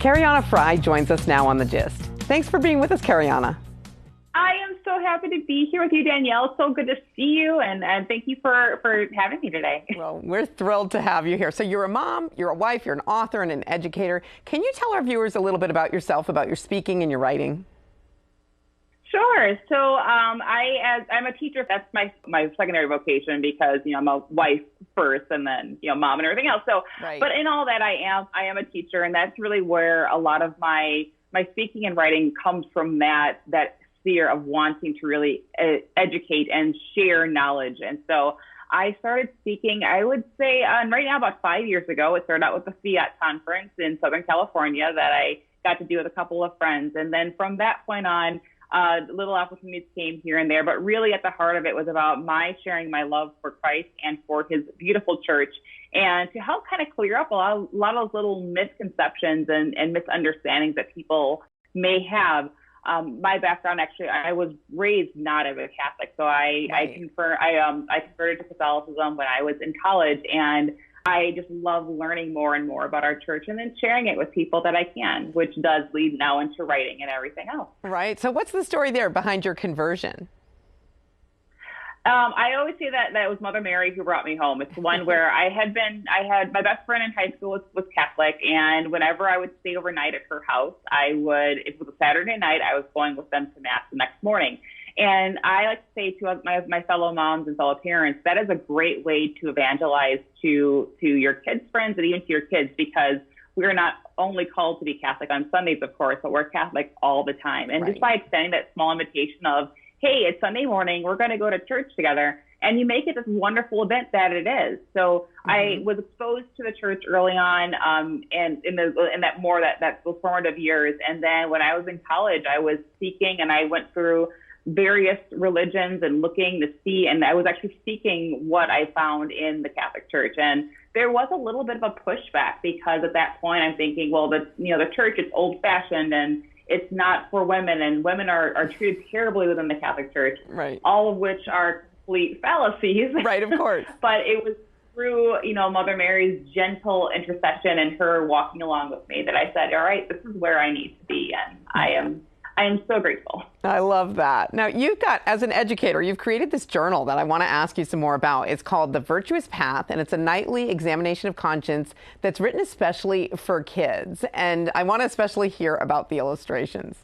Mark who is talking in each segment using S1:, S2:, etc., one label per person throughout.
S1: Karianna Frey joins us now on The Gist. Thanks for being with us, Karianna.
S2: I am so happy to be here with you, Danielle. It's so good to see you, and thank you for having me today.
S1: Well, we're thrilled to have you here. So you're a mom, you're a wife, you're an author, and an educator. Can you tell our viewers a little bit about yourself, about your speaking and your writing?
S2: Sure. So I'm a teacher. That's my secondary vocation because, I'm a wife first and then, mom and everything else. So,
S1: Right.
S2: But in all that, I am a teacher, and that's really where a lot of my speaking and writing comes from, that sphere of wanting to really educate and share knowledge. And so I started speaking, I would say, right now about 5 years ago. It started out with the Fiat conference in Southern California that I got to do with a couple of friends. And then from that point on, little opportunities came here and there, but really at the heart of it was about my sharing my love for Christ and for his beautiful church, and to help kind of clear up a lot of those little misconceptions and misunderstandings that people may have. My background, actually, I was raised not as a Catholic, so I converted to Catholicism when I was in college, and I just love learning more and more about our church and then sharing it with people that I can, which does lead now into writing and everything else.
S1: Right. So what's the story there behind your conversion?
S2: I always say that it was Mother Mary who brought me home. It's one where I had my best friend in high school was Catholic, and whenever I would stay overnight at her house, if it was a Saturday night, I was going with them to Mass the next morning. And I like to say to my fellow moms and fellow parents, that is a great way to evangelize to your kids' friends and even to your kids, because we're not only called to be Catholic on Sundays, of course, but we're Catholic all the time. And just by extending that small invitation of, hey, it's Sunday morning, we're going to go to church together, and you make it this wonderful event that it is. So I was exposed to the church early on, and in those formative years. And then when I was in college, I was seeking, and I went through various religions and looking to see, and I was actually seeking what I found in the Catholic Church. And there was a little bit of a pushback, because at that point I'm thinking, well, the church is old fashioned and it's not for women, and women are treated terribly within the Catholic Church,
S1: right? All
S2: of which are complete fallacies.
S1: Right, of course.
S2: But it was through, Mother Mary's gentle intercession and her walking along with me that I said, all right, this is where I need to be. And I am so grateful.
S1: I love that. Now, as an educator, you've created this journal that I want to ask you some more about. It's called The Virtuous Path, and it's a nightly examination of conscience that's written especially for kids. And I want to especially hear about the illustrations.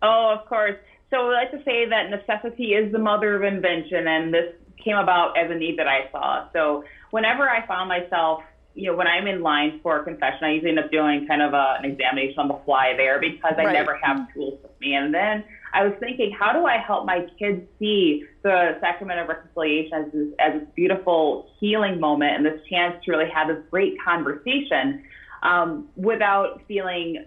S2: Oh, of course. So I like to say that necessity is the mother of invention, and this came about as a need that I saw. So whenever I found myself, when I'm in line for a confession, I usually end up doing kind of an examination on the fly there, because I never have tools with me. And then I was thinking, how do I help my kids see the sacrament of reconciliation as this beautiful healing moment and this chance to really have this great conversation without feeling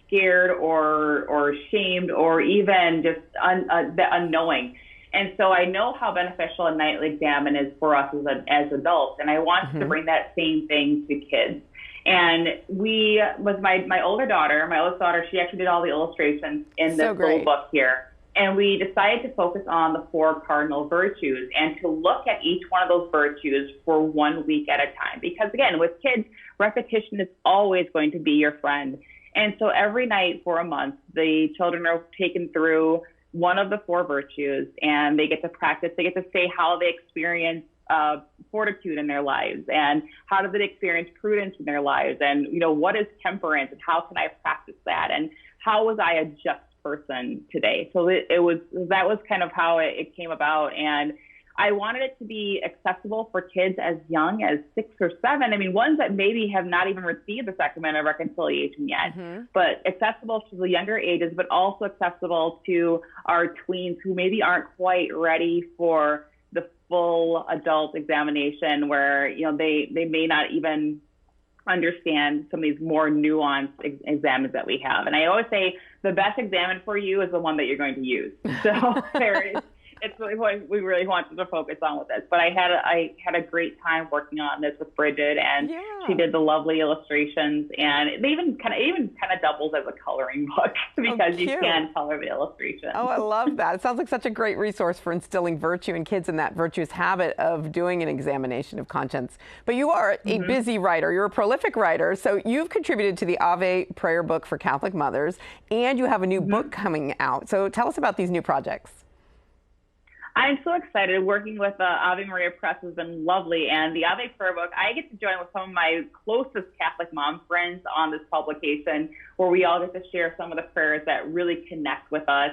S2: scared or shamed or even just unknowing. And so I know how beneficial a nightly examen is for us as adults, and I want to bring that same thing to kids. And with my oldest daughter, she actually did all the illustrations in this little book here. And we decided to focus on the 4 cardinal virtues and to look at each one of those virtues for 1 week at a time. Because again, with kids, repetition is always going to be your friend. And so every night for a month, the children are taken through one of the 4 virtues, and they get to practice. They get to say how they experience fortitude in their lives, and how do they experience prudence in their lives, and what is temperance, and how can I practice that, and how was I a just person today? So that was kind of how it came about, and I wanted it to be accessible for kids as young as 6 or 7. I mean, ones that maybe have not even received the sacrament of reconciliation yet, but accessible to the younger ages, but also accessible to our tweens who maybe aren't quite ready for the full adult examination, where, they may not even understand some of these more nuanced examens that we have. And I always say the best examen for you is the one that you're going to use. So it's really what we really wanted to focus on with this. But I had a great time working on this with Bridget, and she did the lovely illustrations, and it even kind of doubles as a coloring book because you can color the illustrations.
S1: Oh, I love that. It sounds like such a great resource for instilling virtue in kids and that virtuous habit of doing an examination of conscience. But you are a busy writer. You're a prolific writer. So you've contributed to the Ave prayer book for Catholic mothers, and you have a new book coming out. So tell us about these new projects.
S2: I'm so excited. Working with Ave Maria Press has been lovely. And the Ave Prayer Book, I get to join with some of my closest Catholic mom friends on this publication, where we all get to share some of the prayers that really connect with us.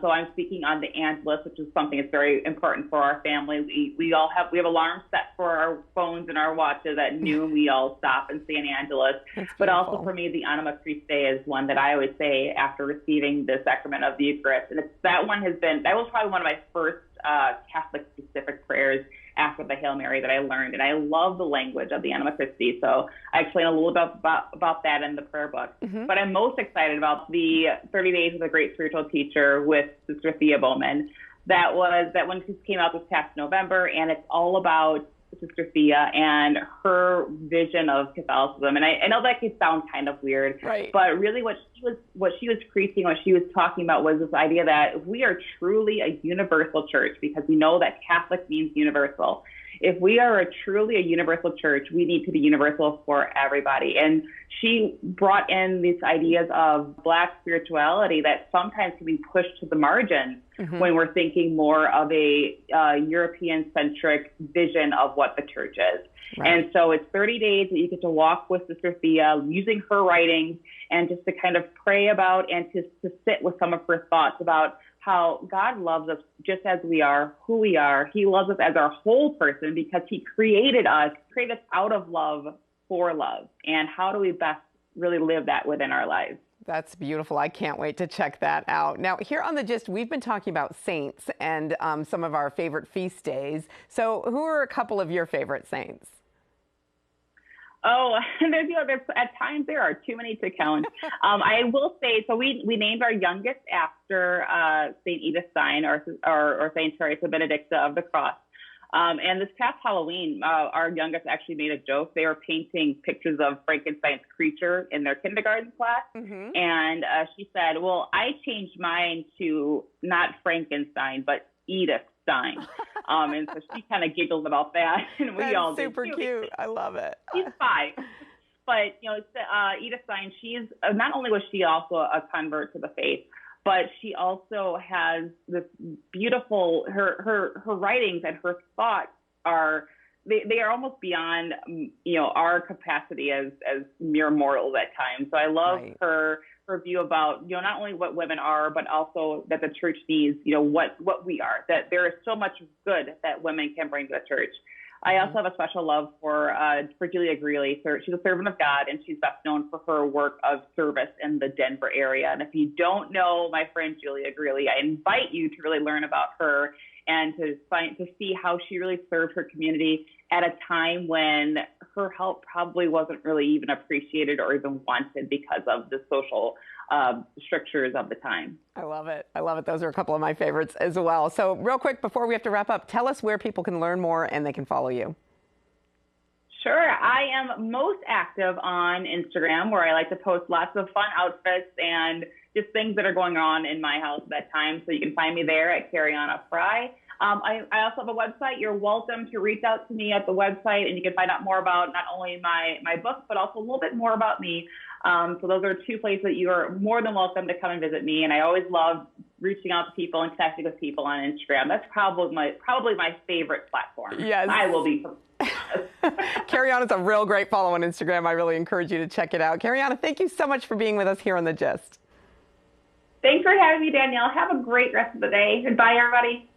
S2: So I'm speaking on the Angelus, which is something that's very important for our family. We have alarms set for our phones and our watches at noon. We all stop and say an Angelus. But also for me, the Anima Christi is one that I always say after receiving the sacrament of the Eucharist. And that was probably one of my first Catholic-specific prayers after the Hail Mary that I learned. And I love the language of the Anima Christi. So I explain a little bit about that in the prayer book. But I'm most excited about the 30 Days with a Great Spiritual Teacher with Sister Thea Bowman. That one just came out this past November, and it's all about Sister Thea and her vision of Catholicism. And I know that could sound kind of weird, but really what she was preaching, what she was talking about was this idea that if we are truly a universal church, because we know that Catholic means universal, if we are truly a universal church, we need to be universal for everybody. And she brought in these ideas of Black spirituality that sometimes can be pushed to the margins when we're thinking more of a European-centric vision of what the church is. And so it's 30 days that you get to walk with Sister Thea, using her writings, and just to kind of pray about and to sit with some of her thoughts about how God loves us just as we are, who we are. He loves us as our whole person because he created us out of love for love. And how do we best really live that within our lives?
S1: That's beautiful. I can't wait to check that out. Now, here on The Gist, we've been talking about saints and some of our favorite feast days. So who are a couple of your favorite saints?
S2: Oh, there's at times there are too many to count. I will say, so we named our youngest after Saint Edith Stein or Saint Teresa Benedicta of the Cross. And this past Halloween, our youngest actually made a joke. They were painting pictures of Frankenstein's creature in their kindergarten class. And she said, well, I changed mine to not Frankenstein, but Edith Stein. And so she kind of giggled about that. And we all did.
S1: Super cute. I love it.
S2: She's 5. But, Edith Stein, she's not only was she also a convert to the faith, but she also has this beautiful, her writings and her thoughts they are almost beyond, our capacity as mere mortals at times. So I love her view about, not only what women are, but also that the church needs, what we are, that there is so much good that women can bring to the church. I also have a special love for Julia Greeley. She's a servant of God, and she's best known for her work of service in the Denver area. And if you don't know my friend Julia Greeley, I invite you to really learn about her and to see how she really served her community at a time when her help probably wasn't really even appreciated or even wanted because of the social strictures of the time.
S1: I love it. I love it. Those are a couple of my favorites as well. So real quick, before we have to wrap up, tell us where people can learn more and they can follow you.
S2: Sure. I am most active on Instagram, where I like to post lots of fun outfits and just things that are going on in my house at that time. So you can find me there at Karianna Frey. I also have a website. You're welcome to reach out to me at the website, and you can find out more about not only my book, but also a little bit more about me. So those are 2 places that you are more than welcome to come and visit me. And I always love reaching out to people and connecting with people on Instagram. That's probably my favorite platform.
S1: Yes.
S2: I will be.
S1: Karianna's a real great follow on Instagram. I really encourage you to check it out. Karianna, thank you so much for being with us here on The Gist.
S2: Thanks for having me, Danielle. Have a great rest of the day. Goodbye, everybody.